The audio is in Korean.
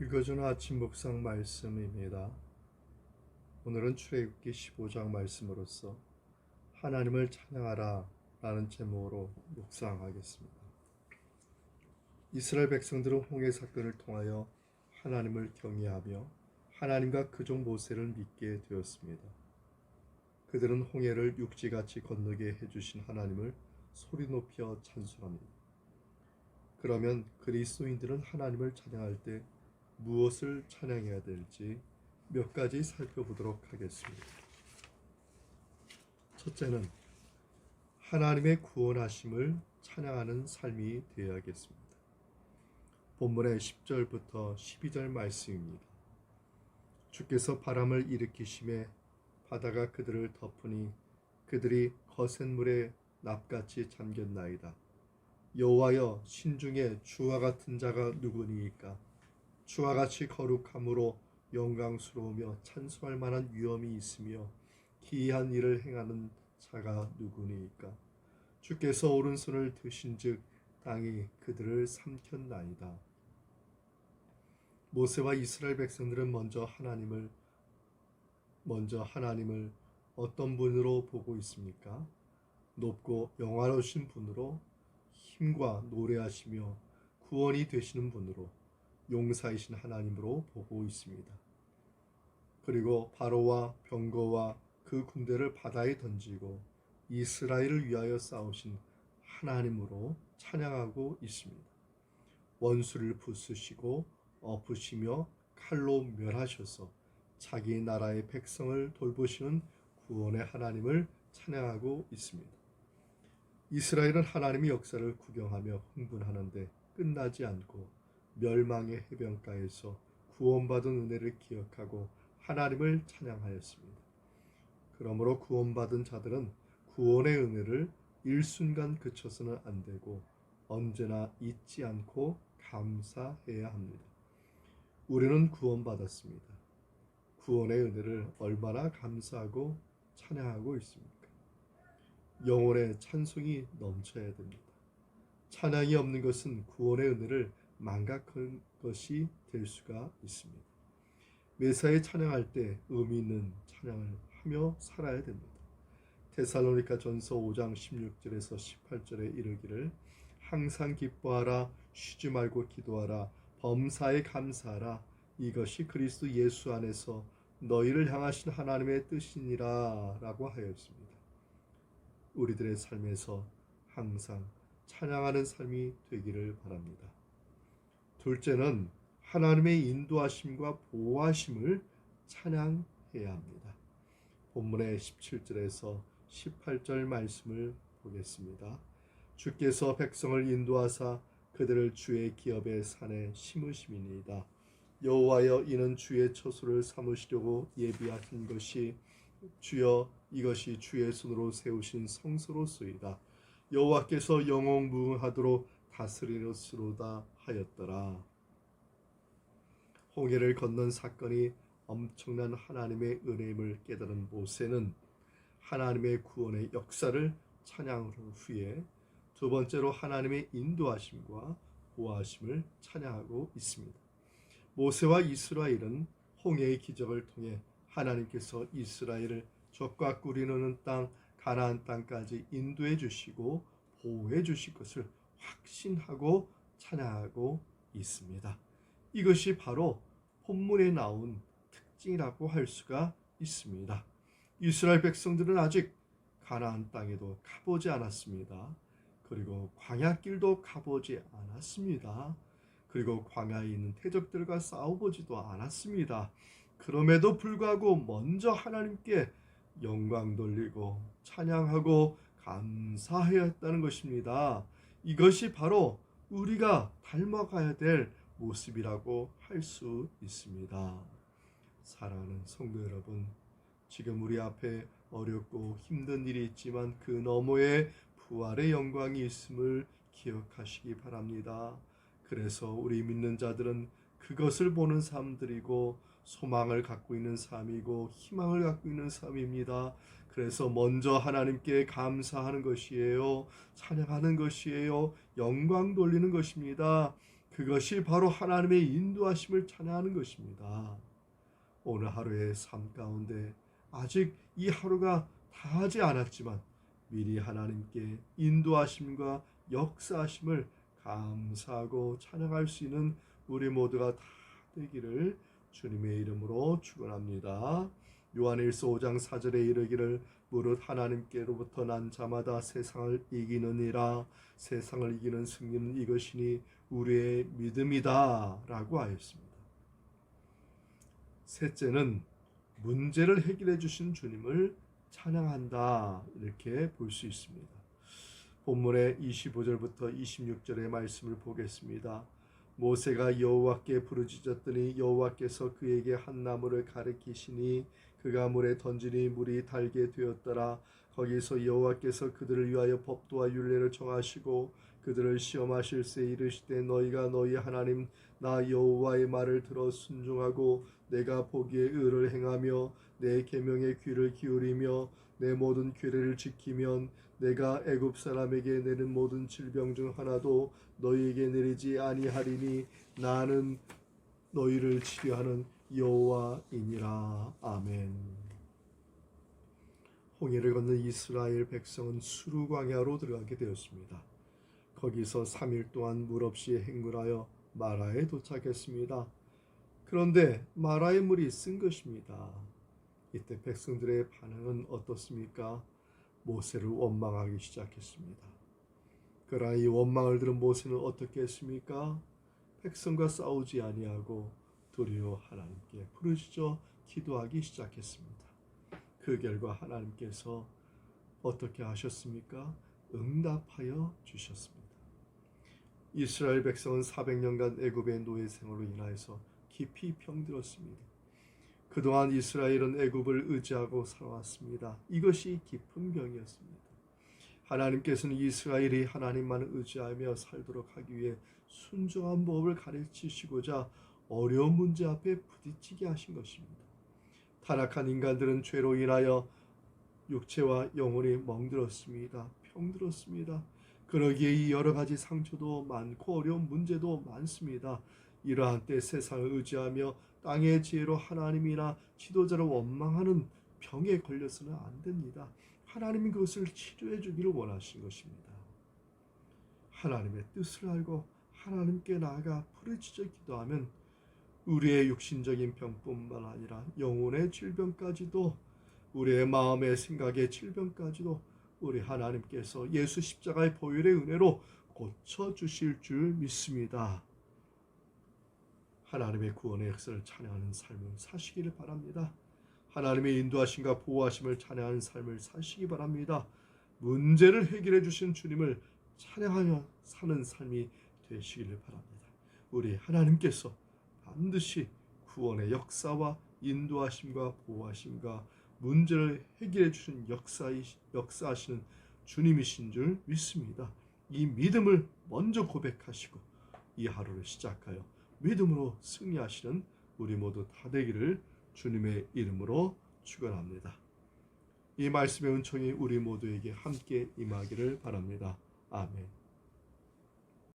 읽어주는 아침 묵상 말씀입니다. 오늘은 출애굽기 15장 말씀으로서 하나님을 찬양하라 라는 제목으로 묵상하겠습니다. 이스라엘 백성들은 홍해 사건을 통하여 하나님을 경외하며 하나님과 그종 모세를 믿게 되었습니다. 그들은 홍해를 육지같이 건너게 해주신 하나님을 소리 높여 찬송합니다. 그러면 그리스도인들은 하나님을 찬양할 때 무엇을 찬양해야 될지 몇 가지 살펴보도록 하겠습니다. 첫째는 하나님의 구원하심을 찬양하는 삶이 되어야겠습니다. 본문의 10절부터 12절 말씀입니다. 주께서 바람을 일으키심에 바다가 그들을 덮으니 그들이 거센 물에 납같이 잠겼나이다. 여호와여, 신중에 주와 같은 자가 누구니이까? 주와 같이 거룩함으로 영광스러우며 찬송할 만한 위엄이 있으며 기이한 일을 행하는 자가 누구니이까? 주께서 오른손을 드신즉 땅이 그들을 삼켰나이다. 모세와 이스라엘 백성들은 먼저 하나님을 어떤 분으로 보고 있습니까? 높고 영화로우신 분으로, 힘과 노래하시며 구원이 되시는 분으로, 용사이신 하나님으로 보고 있습니다. 그리고 바로와 병거와 그 군대를 바다에 던지고 이스라엘을 위하여 싸우신 하나님으로 찬양하고 있습니다. 원수를 부수시고 엎으시며 칼로 멸하셔서 자기 나라의 백성을 돌보시는 구원의 하나님을 찬양하고 있습니다. 이스라엘은 하나님의 역사를 구경하며 흥분하는데 끝나지 않고 멸망의 해변가에서 구원받은 은혜를 기억하고 하나님을 찬양하였습니다. 그러므로 구원받은 자들은 구원의 은혜를 일순간 그쳐서는 안 되고 언제나 잊지 않고 감사해야 합니다. 우리는 구원받았습니다. 구원의 은혜를 얼마나 감사하고 찬양하고 있습니까? 영혼의 찬송이 넘쳐야 됩니다. 찬양이 없는 것은 구원의 은혜를 망각한 것이 될 수가 있습니다. 매사에 찬양할 때 의미 있는 찬양을 하며 살아야 됩니다. 데살로니가 전서 5장 16절에서 18절에 이르기를 항상 기뻐하라, 쉬지 말고 기도하라, 범사에 감사하라, 이것이 그리스도 예수 안에서 너희를 향하신 하나님의 뜻이니라 라고 하였습니다. 우리들의 삶에서 항상 찬양하는 삶이 되기를 바랍니다. 둘째는 하나님의 인도하심과 보호하심을 찬양해야 합니다. 본문의 17절에서 18절 말씀을 보겠습니다. 주께서 백성을 인도하사 그들을 주의 기업의 산에 심으심이니이다. 여호와여, 이는 주의 처소를 삼으시려고 예비하신 것이 주여, 이것이 주의 손으로 세우신 성소로소이다. 여호와께서 영원무궁하도록 다스리시로다 하였더라. 홍해를 건넌 사건이 엄청난 하나님의 은혜임을 깨달은 모세는 하나님의 구원의 역사를 찬양한 후에 두 번째로 하나님의 인도하심과 보호하심을 찬양하고 있습니다. 모세와 이스라엘은 홍해의 기적을 통해 하나님께서 이스라엘을 적과 꿀이 흐르는 땅 가나안 땅까지 인도해 주시고 보호해 주실 것을 확신하고 찬양하고 있습니다. 이것이 바로 본문에 나온 특징이라고 할 수가 있습니다. 이스라엘 백성들은 아직 가나안 땅에도 가보지 않았습니다. 그리고 광야길도 가보지 않았습니다. 그리고 광야에 있는 태적들과 싸워보지도 않았습니다. 그럼에도 불구하고 먼저 하나님께 영광 돌리고 찬양하고 감사하였다는 것입니다. 이것이 바로 우리가 닮아가야 될 모습이라고 할 수 있습니다. 사랑하는 성도 여러분, 지금 우리 앞에 어렵고 힘든 일이 있지만 그 너머에 부활의 영광이 있음을 기억하시기 바랍니다. 그래서 우리 믿는 자들은 그것을 보는 사람들이고 소망을 갖고 있는 삶이고 희망을 갖고 있는 삶입니다. 그래서 먼저 하나님께 감사하는 것이에요. 찬양하는 것이에요. 영광 돌리는 것입니다. 그것이 바로 하나님의 인도하심을 찬양하는 것입니다. 오늘 하루의 삶 가운데 아직 이 하루가 다 하지 않았지만 미리 하나님께 인도하심과 역사하심을 감사하고 찬양할 수 있는 우리 모두가 다 되기를 주님의 이름으로 축원합니다. 요한일서 5장 4절에 이르기를 무릇 하나님께로부터 난 자마다 세상을 이기느니라. 세상을 이기는 승리는 이것이니 우리의 믿음이다 라고 하였습니다. 셋째는 문제를 해결해 주신 주님을 찬양한다, 이렇게 볼 수 있습니다. 본문의 25절부터 26절의 말씀을 보겠습니다. 모세가 여호와께 부르짖었더니 여호와께서 그에게 한 나무를 가리키시니 그가 물에 던지니 물이 달게 되었더라. 거기서 여호와께서 그들을 위하여 법도와 율례를 정하시고 그들을 시험하실세 이르시되 너희가 너희 하나님 나 여호와의 말을 들어 순종하고 내가 보기에 의를 행하며 내 계명에 귀를 기울이며 내 모든 규례를 지키면 내가 애굽 사람에게 내는 모든 질병 중 하나도 너희에게 내리지 아니하리니 나는 너희를 치료하는 여호와이니라. 아멘. 홍해를 건넌 이스라엘 백성은 수르 광야로 들어가게 되었습니다. 거기서 3일 동안 물 없이 행군하여 마라에 도착했습니다. 그런데 마라의 물이 쓴 것입니다. 이때 백성들의 반응은 어떻습니까? 모세를 원망하기 시작했습니다. 그러나 이 원망을 들은 모세는 어떻게 했습니까? 백성과 싸우지 아니하고 도리어 하나님께 부르짖어 기도하기 시작했습니다. 그 결과 하나님께서 어떻게 하셨습니까? 응답하여 주셨습니다. 이스라엘 백성은 400년간 애굽의 노예 생활로 인하여서 깊이 병들었습니다. 그동안 이스라엘은 애굽을 의지하고 살아왔습니다. 이것이 깊은 병이었습니다. 하나님께서는 이스라엘이 하나님만을 의지하며 살도록 하기 위해 순종한 법을 가르치시고자 어려운 문제 앞에 부딪히게 하신 것입니다. 타락한 인간들은 죄로 인하여 육체와 영혼이 멍들었습니다. 병들었습니다. 그러기에 이 여러 가지 상처도 많고 어려운 문제도 많습니다. 이러한 때 세상을 의지하며 땅의 지혜로 하나님이나 지도자를 원망하는 병에 걸려서는 안 됩니다. 하나님이 그것을 치료해 주기를 원하신 것입니다. 하나님의 뜻을 알고 하나님께 나아가 부르짖어 기도하면 우리의 육신적인 병뿐만 아니라 영혼의 질병까지도, 우리의 마음의 생각의 질병까지도 우리 하나님께서 예수 십자가의 보혈의 은혜로 고쳐주실 줄 믿습니다. 하나님의 구원의 역사를 찬양하는 삶을 사시기를 바랍니다. 하나님의 인도하심과 보호하심을 찬양하는 삶을 사시기 바랍니다. 문제를 해결해 주신 주님을 찬양하며 사는 삶이 되시기를 바랍니다. 우리 하나님께서 반드시 구원의 역사와 인도하심과 보호하심과 문제를 해결해 주신 역사하시는 주님이신 줄 믿습니다. 이 믿음을 먼저 고백하시고 이 하루를 시작하여 믿음으로 승리하시는 우리 모두 다 되기를 주님의 이름으로 축원합니다. 이 말씀의 은총이 우리 모두에게 함께 임하기를 바랍니다. 아멘.